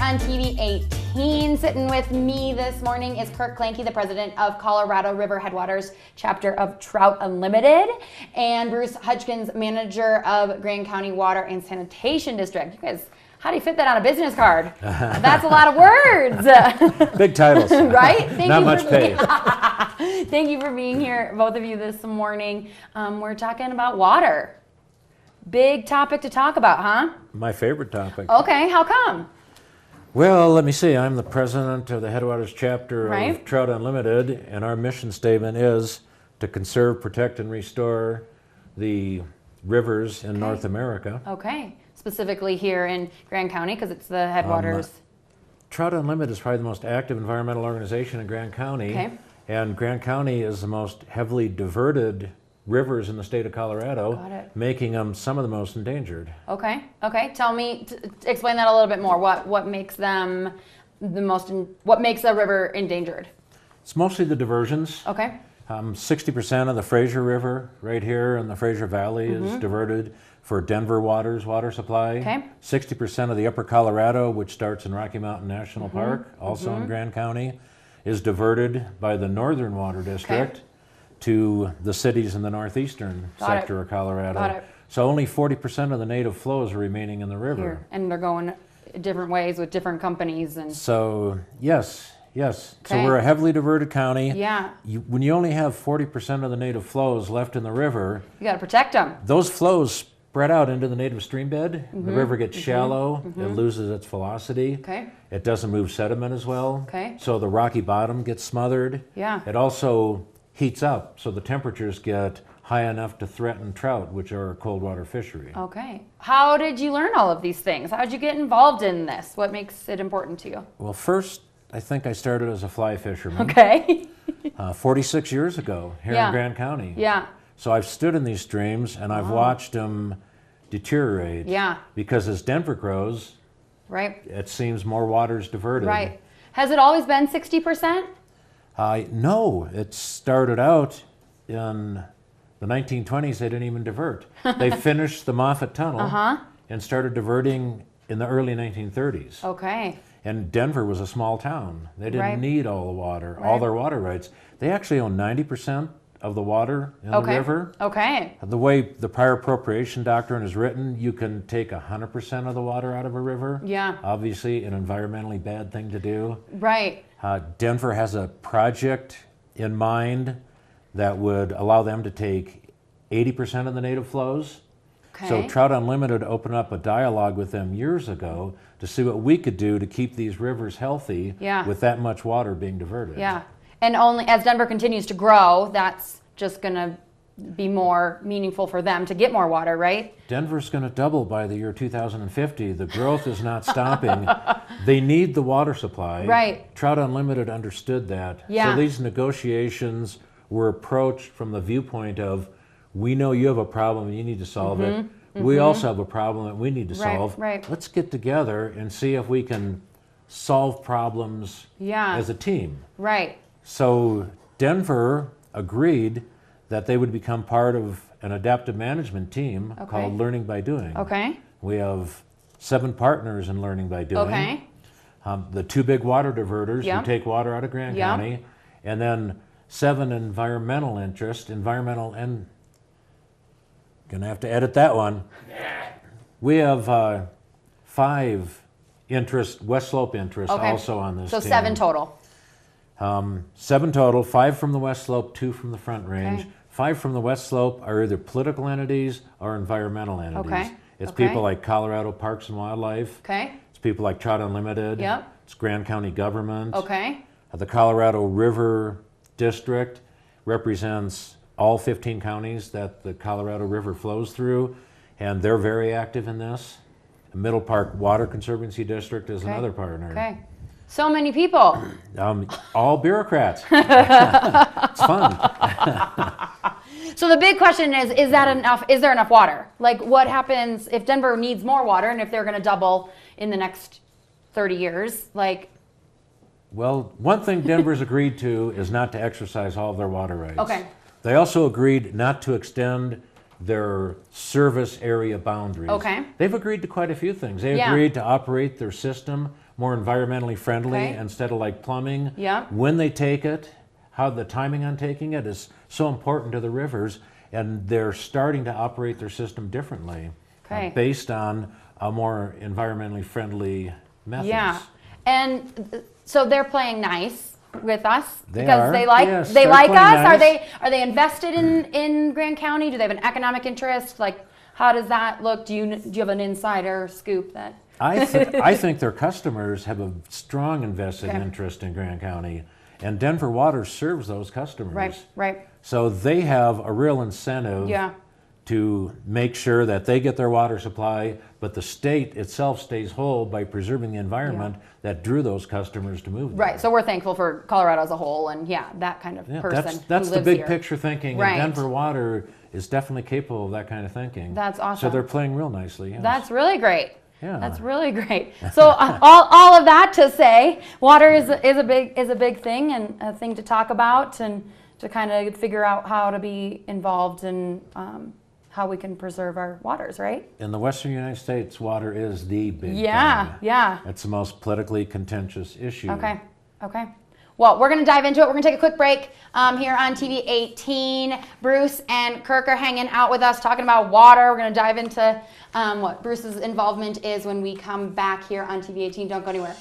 on TV 18. Sitting with me this morning is Kirk the president of Colorado River Headwaters chapter of Trout Unlimited, and Bruce Hutchins, manager of Grand County Water and Sanitation District. You guys, how do you fit that on a business card? That's a lot of words. Big titles. Right? Not much pay. Thank you for being here, both of you, this morning. We're talking about water. Big topic to talk about, huh? My favorite topic. Okay, how come? Well, let me see. I'm the president of the Headwaters chapter Right. of Trout Unlimited, and our mission statement is to conserve, protect, and restore the rivers in North America. Okay, specifically here in Grand County, because it's the Headwaters. Trout Unlimited is probably the most active environmental organization in Grand County, Okay. and Grand County is the most heavily diverted rivers in the state of Colorado, Got it. making them some of the most endangered. Okay. Tell me, explain that a little bit more. What makes them the most? What makes a river endangered? It's mostly the diversions. Okay. 60% of the Fraser River right here in the Fraser Valley is diverted for Denver Water's water supply. Okay. 60% of the Upper Colorado, which starts in Rocky Mountain National Park, also in Grand County, is diverted by the Northern Water District to the cities in the northeastern sector of Colorado. Got it. So only 40% of the native flows are remaining in the river. Here, and they're going different ways with different companies and. So yes. So Okay. we're a heavily diverted county. Yeah. When you only have 40% of the native flows left in the river, You got to protect them. those flows spread out into the native stream bed. The river gets shallow. It loses its velocity. Okay. It doesn't move sediment as well. Okay. So the rocky bottom gets smothered. Yeah. It also heats up, so the temperatures get high enough to threaten trout, which are a cold water fishery. Okay. How did you learn all of these things? How did you get involved in this? What makes it important to you? Well, first, I think I started as a fly fisherman Okay. 46 years ago here Yeah. in Grand County. Yeah. So I've stood in these streams and I've watched them deteriorate. Yeah. Because as Denver grows, Right. it seems more water's diverted. Right. Has it always been 60%? No, it started out in the 1920s. They didn't even divert. They finished the Moffett Tunnel and started diverting in the early 1930s. Okay. And Denver was a small town. They didn't Right. need all the water, all their water rights. They actually own 90% of the water in the river. Okay. The way the prior appropriation doctrine is written, you can take 100% of the water out of a river. Yeah. Obviously, an environmentally bad thing to do. Right. Denver has a project in mind that would allow them to take 80% of the native flows. Okay. So Trout Unlimited opened up a dialogue with them years ago to see what we could do to keep these rivers healthy with that much water being diverted. Yeah. And only as Denver continues to grow, that's just going to be more meaningful for them to get more water, right? Denver's going to double by the year 2050. The growth is not stopping. They need the water supply. Right. Trout Unlimited understood that. Yeah. So these negotiations were approached from the viewpoint of, we know you have a problem and you need to solve it. We also have a problem that we need to solve. Right. Let's get together and see if we can solve problems as a team. Right. So Denver agreed that they would become part of an adaptive management team called Learning by Doing. Okay. We have 7 partners in Learning by Doing. Okay. The 2 big water diverters Yep. who take water out of Grand Yep. County, and then 7 environmental and gonna have to edit that one. We have 5 West Slope interests also on this So team. 7 total. 7 total, 5 from the West Slope, 2 from the Front Range. Okay. 5 from the West Slope are either political entities or environmental entities. Okay. It's Okay. people like Colorado Parks and Wildlife. Okay. It's people like Trout Unlimited. Yep. It's Grand County government. Okay. The Colorado River District represents all 15 counties that the Colorado River flows through, and they're very active in this. The Middle Park Water Conservancy District is another partner. Okay. So many people. All bureaucrats. It's fun. So the big question is that enough? Is there enough water? Like, what happens if Denver needs more water and if they're going to double in the next 30 years? Like, Well, one thing Denver's agreed to is not to exercise all of their water rights. Okay. They also agreed not to extend their service area boundaries. Okay. They've agreed to quite a few things. They Yeah. agreed to operate their system more environmentally friendly Okay. instead of like plumbing. Yeah. When they take it, how the timing on taking it is so important to the rivers, and they're starting to operate their system differently Okay. based on a more environmentally friendly methods. Yeah. And so they're playing nice with us They because are. they like Yes, they they're like playing us. nice. Are they invested in Grand County? Do they have an economic interest? Like, how does that look? Do you have an insider scoop that? I think their customers have a strong invested Okay. interest in Grand County, and Denver Water serves those customers. Right. Right. So they have a real incentive Yeah. to make sure that they get their water supply, but the state itself stays whole by preserving the environment that drew those customers to move there. Right. So we're thankful for Colorado as a whole, and yeah, that kind of Yeah, person. that's who the lives big here. picture thinking, Right. and Denver Water is definitely capable of that kind of thinking. That's So awesome. they're playing real nicely. Yes. That's really great. Yeah. That's really great. So all of that to say, water is a big thing and a thing to talk about and to kind of figure out how to be involved in how we can preserve our waters, right? In the Western United States, water is the big Yeah, thing. yeah. It's the most politically contentious issue. Okay, okay. Well, we're going to dive into it. We're going to take a quick break here on TV 18. Bruce and Kirk are hanging out with us talking about water. We're going to dive into what Bruce's involvement is when we come back here on TV 18. Don't go anywhere.